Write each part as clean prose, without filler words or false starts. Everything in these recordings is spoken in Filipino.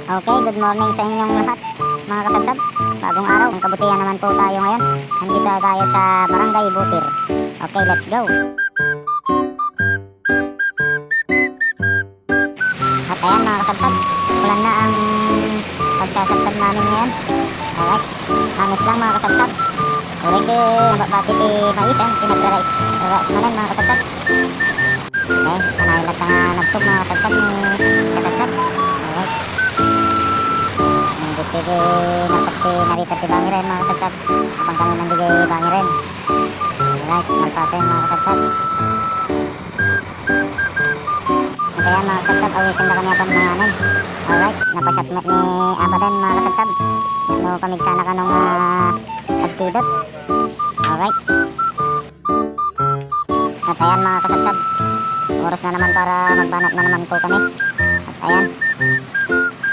Okay, good morning sa inyong lahat mga kasabsab. Bagong araw, ang kabutihan naman po tayo ngayon. Nandito tayo sa Barangay Butir. Okay, let's go. At ayan mga kasabsab, ulan na ang pagsasabsab namin ngayon. Alright, hanos lang mga kasabsab. Uring di bati di mais yan, pinagdaray manan mga kasabsab. Okay, kanahilat na nga nagsog mga kasabsab ni kasabsab. Alright, hindi pwede nagpasti narita ti bangiren mga kasabsab. Kapag kami nandigay bangiren. Alright, nalpasin mga kasabsab. At ayan mga kasabsab, awisin na kami apang manganin. Alright, napasyatmat ni apaten mga kasabsab. No pamigsana ka nung pagpidot. Alright. At ayan mga kasabsab, oras na naman para magbanat na naman po kami. At ayan,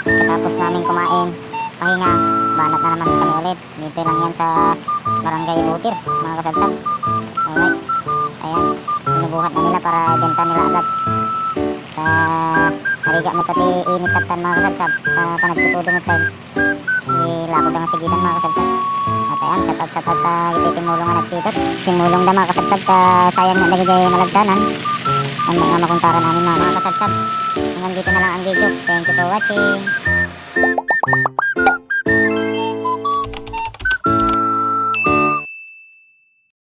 katapos namin kumain, pahinga, banat na naman kami ulit. Dito lang yan sa Barangay Butir mga kasabsab. Alright, ayan, binubuhat na nila para ibenta nila agad. Hariga may kati init tatan mga kasabsab, panagtutudong itan ilakod ang sigitan mga kasabsab. At ayan, shout out ititimulong nga nagpitot, timulong na mga kasabsab sayang na nagigay malabsanan ang mga makuntaran namin mga kasabsab. Hanggang dito na lang ang video. Thank you for watching.